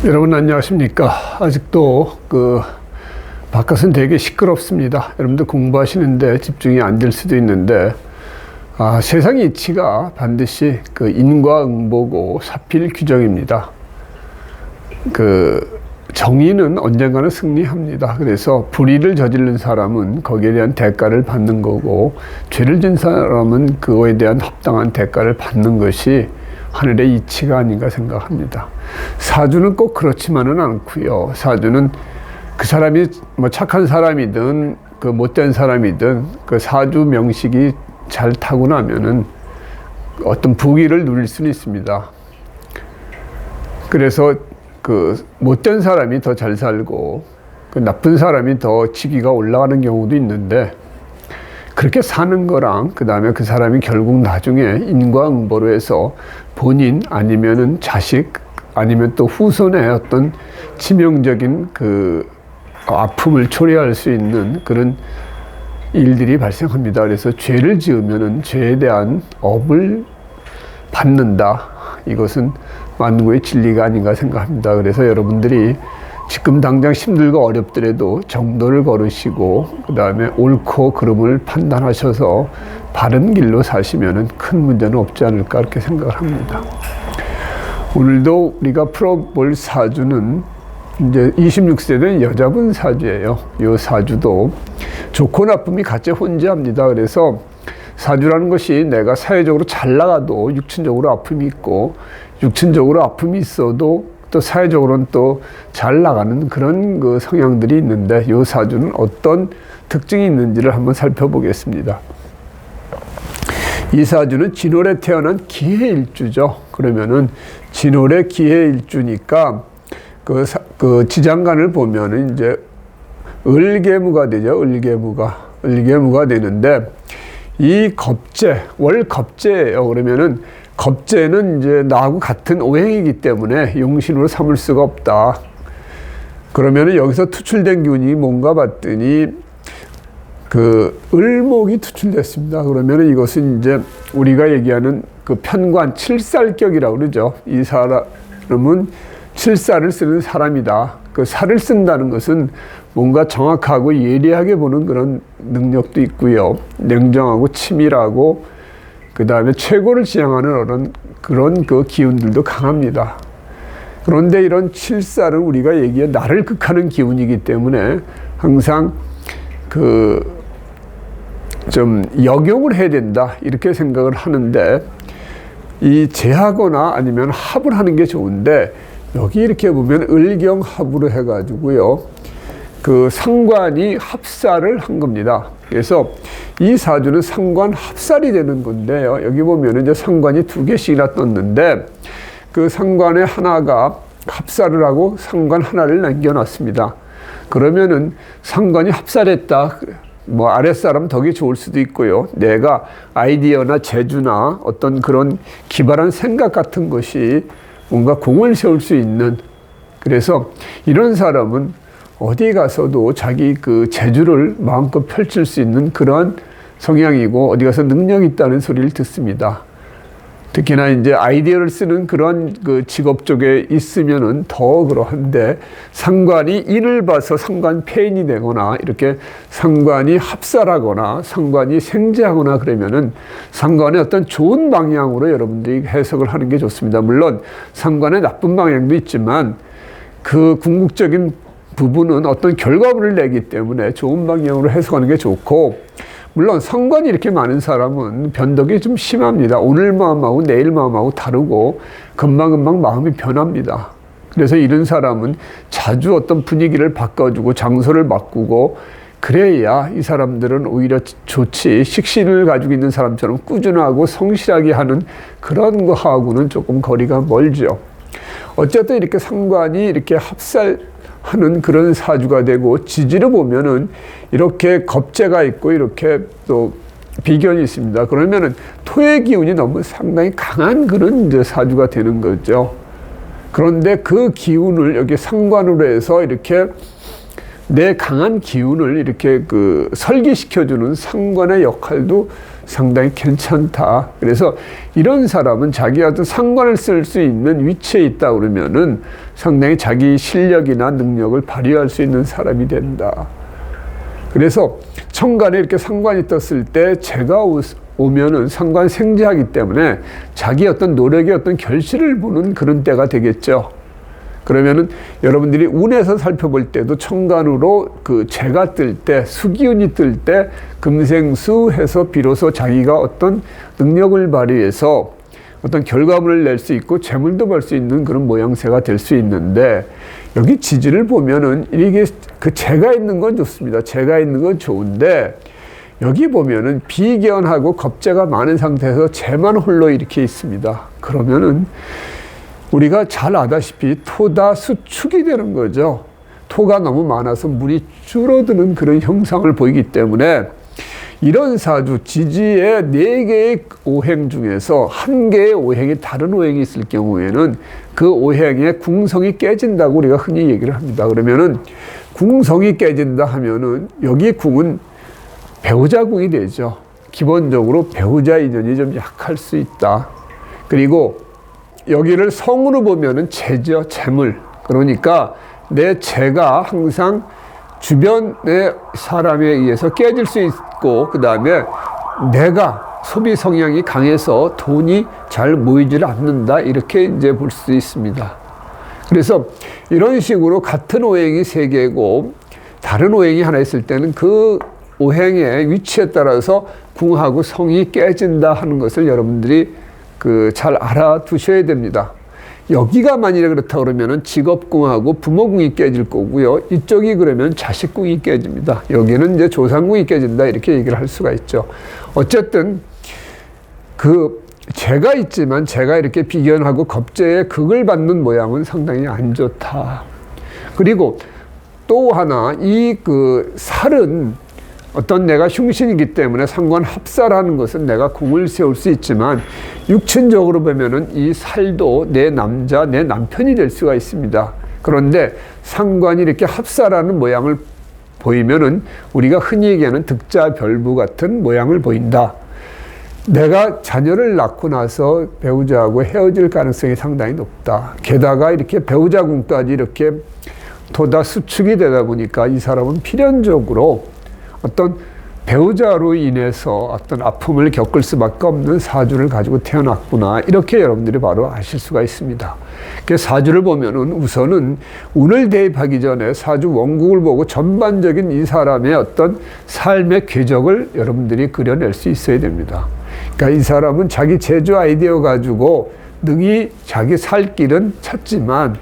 여러분 안녕하십니까? 아직도 바깥은 되게 시끄럽습니다. 여러분들 공부하시는데 집중이 안 될 수도 있는데 세상의 이치가 반드시 인과응보고 사필규정입니다. 정의는 언젠가는 승리합니다. 그래서 불의를 저지른 사람은 거기에 대한 대가를 받는 거고, 죄를 진 사람은 그거에 대한 합당한 대가를 받는 것이 하늘의 이치가 아닌가 생각합니다. 사주는 꼭 그렇지만은 않고요. 사주는 그 사람이 착한 사람이든 못된 사람이든 사주 명식이 잘 타고나면은 어떤 부귀를 누릴 수는 있습니다. 그래서 못된 사람이 더 잘 살고 나쁜 사람이 더 직위가 올라가는 경우도 있는데, 그렇게 사는 거랑 그 다음에 그 사람이 결국 나중에 인과응보로 해서 본인 아니면은 자식 아니면 또 후손의 어떤 치명적인 아픔을 초래할 수 있는 그런 일들이 발생합니다. 그래서 죄를 지으면은 죄에 대한 업을 받는다. 이것은 만고의 진리가 아닌가 생각합니다. 그래서 여러분들이 지금 당장 힘들고 어렵더라도 정도를 걸으시고 그 다음에 옳고 그름을 판단하셔서 바른 길로 사시면은 큰 문제는 없지 않을까 그렇게 생각을 합니다. 오늘도 우리가 풀어볼 사주는 이제 26세 된 여자분 사주예요. 이 사주도 좋고 나쁨이 같이 혼재합니다. 그래서 사주라는 것이 내가 사회적으로 잘 나가도 육친적으로 아픔이 있고, 육친적으로 아픔이 있어도 또 사회적으로는 또 잘 나가는 그런 성향들이 있는데, 이 사주는 어떤 특징이 있는지를 한번 살펴보겠습니다. 이 사주는 진월에 태어난 기해일주죠. 그러면은 진월에 기해일주니까 지장간을 보면은 이제 을계무가 되죠. 을계무가 되는데, 이 겁재, 월겁재예요. 그러면은 겁재는 이제 나하고 같은 오행이기 때문에 용신으로 삼을 수가 없다. 그러면은 여기서 투출된 기운이 뭔가 봤더니 을목이 투출됐습니다. 그러면은 이것은 이제 우리가 얘기하는 편관 칠살격이라고 그러죠. 이 사람은 칠살을 쓰는 사람이다. 살을 쓴다는 것은 뭔가 정확하고 예리하게 보는 그런 능력도 있고요. 냉정하고 치밀하고 그 다음에 최고를 지향하는 그런 기운들도 강합니다. 그런데 이런 칠살은 우리가 얘기해 나를 극하는 기운이기 때문에 항상 좀 역용을 해야 된다 이렇게 생각을 하는데, 이 제하거나 아니면 합을 하는 게 좋은데, 여기 이렇게 보면 을경합으로 해가지고요 상관이 합살을 한 겁니다. 그래서 이 사주는 상관 합살이 되는 건데요. 여기 보면 이제 상관이 2개씩이나 떴는데, 상관의 하나가 합살을 하고 상관 하나를 남겨놨습니다. 그러면은 상관이 합살했다. 아랫사람 덕이 좋을 수도 있고요. 내가 아이디어나 재주나 어떤 그런 기발한 생각 같은 것이 뭔가 공을 세울 수 있는, 그래서 이런 사람은 어디 가서도 자기 재주를 마음껏 펼칠 수 있는 그러한 성향이고, 어디 가서 능력이 있다는 소리를 듣습니다. 특히나 이제 아이디어를 쓰는 그런 직업 쪽에 있으면은 더 그러한데, 상관이 인을 봐서 상관 폐인이 되거나 이렇게 상관이 합살하거나 상관이 생재하거나 그러면은 상관의 어떤 좋은 방향으로 여러분들이 해석을 하는 게 좋습니다. 물론 상관의 나쁜 방향도 있지만 궁극적인 부분은 어떤 결과물을 내기 때문에 좋은 방향으로 해석하는 게 좋고, 물론 상관이 이렇게 많은 사람은 변덕이 좀 심합니다. 오늘 마음하고 내일 마음하고 다르고 금방금방 마음이 변합니다. 그래서 이런 사람은 자주 어떤 분위기를 바꿔주고 장소를 바꾸고 그래야 이 사람들은 오히려 좋지, 식신을 가지고 있는 사람처럼 꾸준하고 성실하게 하는 그런 거하고는 조금 거리가 멀죠. 어쨌든 이렇게 상관이 이렇게 합살하는 그런 사주가 되고, 지지를 보면은 이렇게 겁재가 있고 이렇게 또 비견이 있습니다. 그러면은 토의 기운이 너무 상당히 강한 그런 이제 사주가 되는 거죠. 그런데 그 기운을 여기 상관으로 해서 이렇게 내 강한 기운을 이렇게 설기시켜주는 상관의 역할도 상당히 괜찮다. 그래서 이런 사람은 자기가 어떤 상관을 쓸 수 있는 위치에 있다 그러면은 상당히 자기 실력이나 능력을 발휘할 수 있는 사람이 된다. 그래서 천간에 이렇게 상관이 떴을 때 재가 오면은 상관 생지하기 때문에 자기 어떤 노력의 어떤 결실을 보는 그런 때가 되겠죠. 그러면은 여러분들이 운에서 살펴볼 때도 천간으로 그 재가 뜰 때, 수기운이 뜰 때 금생수 해서 비로소 자기가 어떤 능력을 발휘해서 어떤 결과물을 낼 수 있고 재물도 벌 수 있는 그런 모양새가 될 수 있는데, 여기 지지를 보면은 이게 그 재가 있는 건 좋습니다. 재가 있는 건 좋은데 여기 보면은 비견하고 겁재가 많은 상태에서 재만 홀로 이렇게 있습니다. 그러면은 우리가 잘 아다시피 토다 수축이 되는 거죠. 토가 너무 많아서 물이 줄어드는 그런 형상을 보이기 때문에 이런 사주 지지의 4개의 오행 중에서 1개의 오행이 다른 오행이 있을 경우에는 그 오행의 궁성이 깨진다고 우리가 흔히 얘기를 합니다. 그러면은 궁성이 깨진다 하면은 여기 궁은 배우자 궁이 되죠. 기본적으로 배우자 인연이 좀 약할 수 있다. 그리고 여기를 성으로 보면은 재죠. 재물. 그러니까 내 재가 항상 주변의 사람에 의해서 깨질 수 있고, 그 다음에 내가 소비 성향이 강해서 돈이 잘 모이질 않는다. 이렇게 이제 볼 수 있습니다. 그래서 이런 식으로 같은 오행이 3개고 다른 오행이 하나 있을 때는 그 오행의 위치에 따라서 궁하고 성이 깨진다 하는 것을 여러분들이 잘 알아두셔야 됩니다. 여기가 만일에 그렇다 그러면은 직업궁하고 부모궁이 깨질 거고요. 이쪽이 그러면 자식궁이 깨집니다. 여기는 이제 조상궁이 깨진다. 이렇게 얘기를 할 수가 있죠. 어쨌든 재가 있지만 재가 이렇게 비견하고 겁재의 극을 받는 모양은 상당히 안 좋다. 그리고 또 하나 이 살은 어떤 내가 흉신이기 때문에 상관합사라는 것은 내가 궁을 세울 수 있지만 육친적으로 보면은 이 살도 내 남자, 내 남편이 될 수가 있습니다. 그런데 상관이 이렇게 합사라는 모양을 보이면은 우리가 흔히 얘기하는 득자별부 같은 모양을 보인다. 내가 자녀를 낳고 나서 배우자하고 헤어질 가능성이 상당히 높다. 게다가 이렇게 배우자궁까지 이렇게 토다 수축이 되다 보니까 이 사람은 필연적으로 어떤 배우자로 인해서 어떤 아픔을 겪을 수밖에 없는 사주를 가지고 태어났구나. 이렇게 여러분들이 바로 아실 수가 있습니다. 그래서 사주를 보면은 우선은 운을 대입하기 전에 사주 원국을 보고 전반적인 이 사람의 어떤 삶의 궤적을 여러분들이 그려낼 수 있어야 됩니다. 그러니까 이 사람은 자기 제조 아이디어 가지고 능히 자기 살 길은 찾지만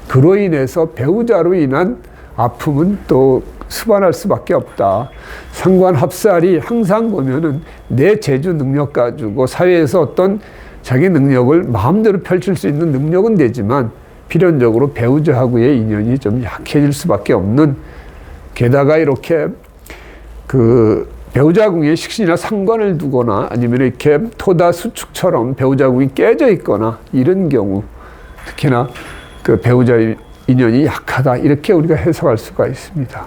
그로 인해서 배우자로 인한 아픔은 또 수반할 수밖에 없다. 상관합살이 항상 보면은 내 재주 능력 가지고 사회에서 어떤 자기 능력을 마음대로 펼칠 수 있는 능력은 되지만 필연적으로 배우자하고의 인연이 좀 약해질 수밖에 없는, 게다가 이렇게 배우자궁에 식신이나 상관을 두거나 아니면 이렇게 토다 수축처럼 배우자궁이 깨져 있거나 이런 경우 특히나 배우자 인연이 약하다. 이렇게 우리가 해석할 수가 있습니다.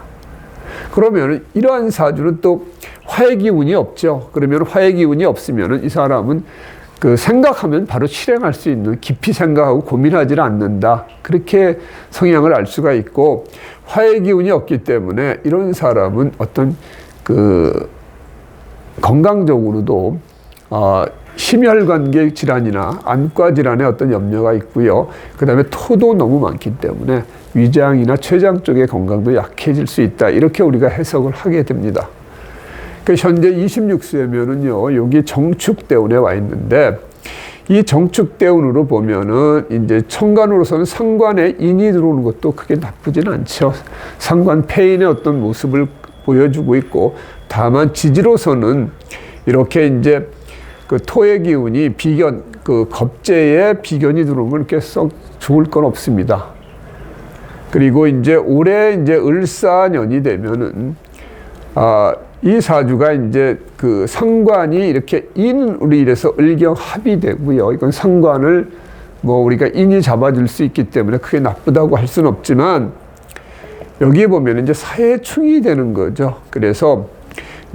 그러면 이러한 사주는 또 화의 기운이 없죠. 그러면 화의 기운이 없으면 이 사람은 생각하면 바로 실행할 수 있는, 깊이 생각하고 고민하지 않는다. 그렇게 성향을 알 수가 있고, 화의 기운이 없기 때문에 이런 사람은 어떤 건강적으로도 심혈관계 질환이나 안과 질환의 어떤 염려가 있고요. 그 다음에 토도 너무 많기 때문에 위장이나 췌장 쪽의 건강도 약해질 수 있다. 이렇게 우리가 해석을 하게 됩니다. 현재 26세면은요, 여기 정축대운에 와 있는데, 이 정축대운으로 보면은 이제 천간으로서는 상관에 인이 들어오는 것도 크게 나쁘진 않죠. 상관 폐인의 어떤 모습을 보여주고 있고, 다만 지지로서는 이렇게 이제 토의 기운이 비견, 겁재에 비견이 들어오면 그렇게 썩 좋을 건 없습니다. 그리고 이제 올해 이제 을사년이 되면은, 이 사주가 이제 상관이 이렇게 인으로 이래서 을경합이 되고요. 이건 상관을 우리가 인이 잡아줄 수 있기 때문에 크게 나쁘다고 할 수는 없지만, 여기 보면 이제 사해충이 되는 거죠. 그래서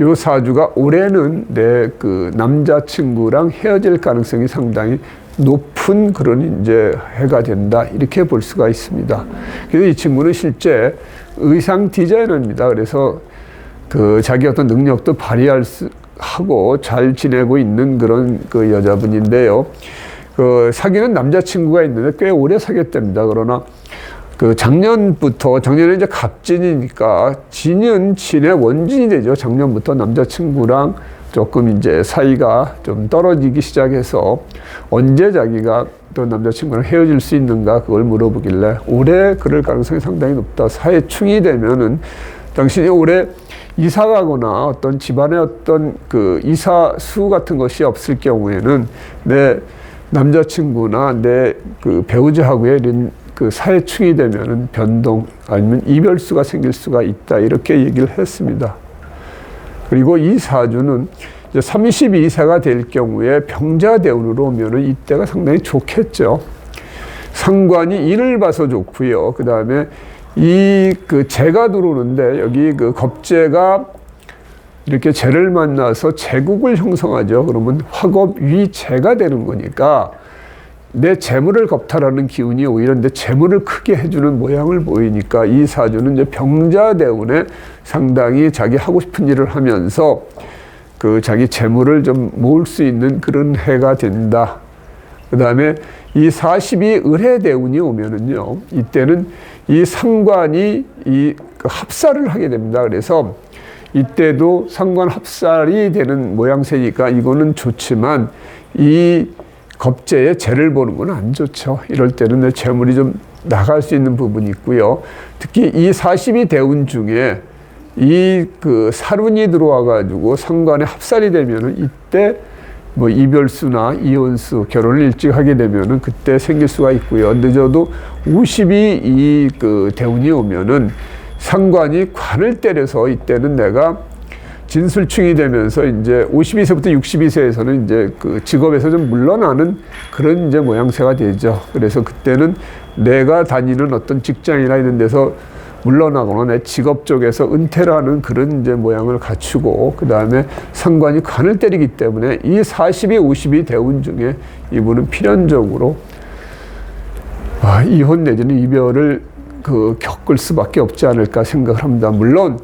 요 사주가 올해는 내 그 남자친구랑 헤어질 가능성이 상당히 높은 그런 이제 해가 된다, 이렇게 볼 수가 있습니다. 그래서 이 친구는 실제 의상 디자이너입니다. 그래서 그 자기 어떤 능력도 하고 잘 지내고 있는 그런 그 여자분인데요. 그 사귀는 남자친구가 있는데 꽤 오래 사귀었답니다. 그러나 그 작년에 이제 갑진이니까 진은 진의 원진이 되죠. 작년부터 남자친구랑 조금 이제 사이가 좀 떨어지기 시작해서 언제 자기가 또 남자친구랑 헤어질 수 있는가, 그걸 물어보길래 올해 그럴 가능성이 상당히 높다. 사회충이 되면은 당신이 올해 이사 가거나 어떤 집안에 어떤 그 이사 수 같은 것이 없을 경우에는 내 남자친구나 내 그 배우자하고의 이런 그 사회충이 되면은 변동 아니면 이별수가 생길 수가 있다, 이렇게 얘기를 했습니다. 그리고 이 사주는 이제 32세가 될 경우에 병자대운으로 오면은 이때가 상당히 좋겠죠. 상관이 인을 봐서 좋고요. 그 다음에 이 그 재가 들어오는데 여기 그 겁재가 이렇게 재를 만나서 재국을 형성하죠. 그러면 화겁위재가 되는 거니까 내 재물을 겁탈하는 기운이 오히려 내 재물을 크게 해주는 모양을 보이니까 이 사주는 이제 병자대운에 상당히 자기 하고 싶은 일을 하면서 그 자기 재물을 좀 모을 수 있는 그런 해가 된다. 그 다음에 이 42을해대운이 오면은요, 이때는 이 상관이 이 합살을 하게 됩니다. 그래서 이때도 상관 합살이 되는 모양새니까 이거는 좋지만 이 겁재에 재를 보는 건 안 좋죠. 이럴 때는 내 재물이 좀 나갈 수 있는 부분이 있고요. 특히 이 42대운 중에 이 그 살운이 들어와 가지고 상관에 합살이 되면은 이때 뭐 이별수나 이혼수, 결혼을 일찍 하게 되면은 그때 생길 수가 있고요. 늦어도 52 이 그 대운이 오면은 상관이 관을 때려서 이때는 내가 진술충이 되면서 이제 52세부터 62세에서는 이제 그 직업에서 좀 물러나는 그런 이제 모양새가 되죠. 그래서 그때는 내가 다니는 어떤 직장이나 이런 데서 물러나거나 내 직업 쪽에서 은퇴를 하는 그런 이제 모양을 갖추고, 그 다음에 상관이 관을 때리기 때문에 이 42, 52 대운 중에 이분은 필연적으로 이혼 내지는 이별을 그 겪을 수밖에 없지 않을까 생각을 합니다. 물론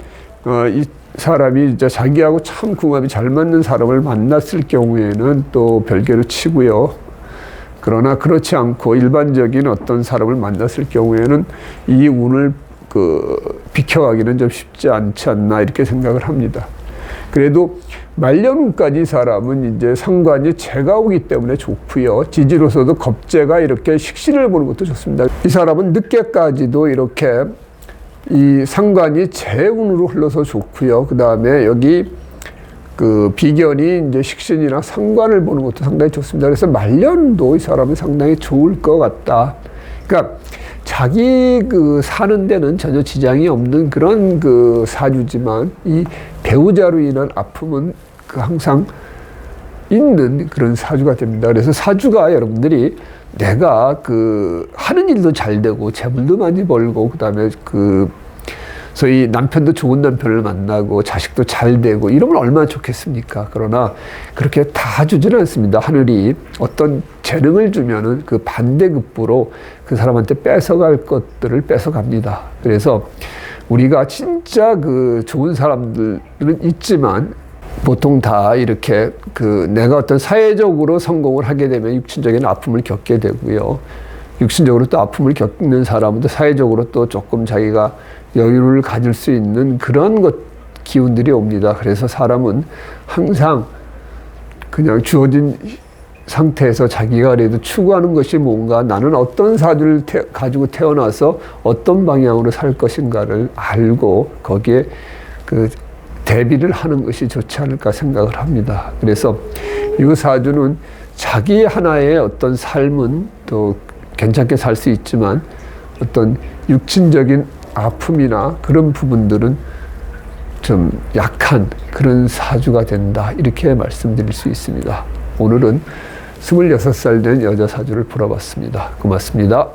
이 사람이 이제 자기하고 참 궁합이 잘 맞는 사람을 만났을 경우에는 또 별개로 치고요. 그러나 그렇지 않고 일반적인 어떤 사람을 만났을 경우에는 이 운을 그 비켜가기는 좀 쉽지 않지 않나, 이렇게 생각을 합니다. 그래도 말년운까지 사람은 이제 상관이 재가 오기 때문에 좋고요. 지지로서도 겁재가 이렇게 식신을 보는 것도 좋습니다. 이 사람은 늦게까지도 이렇게 이 상관이 재운으로 흘러서 좋고요. 그 다음에 여기 그 비견이 이제 식신이나 상관을 보는 것도 상당히 좋습니다. 그래서 말년도 이 사람은 상당히 좋을 것 같다. 그러니까 자기 그 사는 데는 전혀 지장이 없는 그런 그 사주지만 이 배우자로 인한 아픔은 그 항상 있는 그런 사주가 됩니다. 그래서 사주가 여러분들이 내가 그 하는 일도 잘 되고 재물도 많이 벌고 그다음에 그 소위 남편도 좋은 남편을 만나고 자식도 잘 되고 이러면 얼마나 좋겠습니까? 그러나 그렇게 다 주지는 않습니다. 하늘이 어떤 재능을 주면은 그 반대급부로 그 사람한테 뺏어갈 것들을 뺏어갑니다. 그래서 우리가 진짜 그 좋은 사람들은 있지만 보통 다 이렇게 그 내가 어떤 사회적으로 성공을 하게 되면 육신적인 아픔을 겪게 되고요. 육신적으로 또 아픔을 겪는 사람은 또 사회적으로 또 조금 자기가 여유를 가질 수 있는 그런 기운들이 옵니다. 그래서 사람은 항상 그냥 주어진 상태에서 자기가 그래도 추구하는 것이 뭔가, 나는 어떤 사주를 가지고 태어나서 어떤 방향으로 살 것인가를 알고 거기에 그 대비를 하는 것이 좋지 않을까 생각을 합니다. 그래서 이 사주는 자기 하나의 어떤 삶은 또 괜찮게 살 수 있지만 어떤 육신적인 아픔이나 그런 부분들은 좀 약한 그런 사주가 된다, 이렇게 말씀드릴 수 있습니다. 오늘은 26살 된 여자 사주를 풀어봤습니다. 고맙습니다.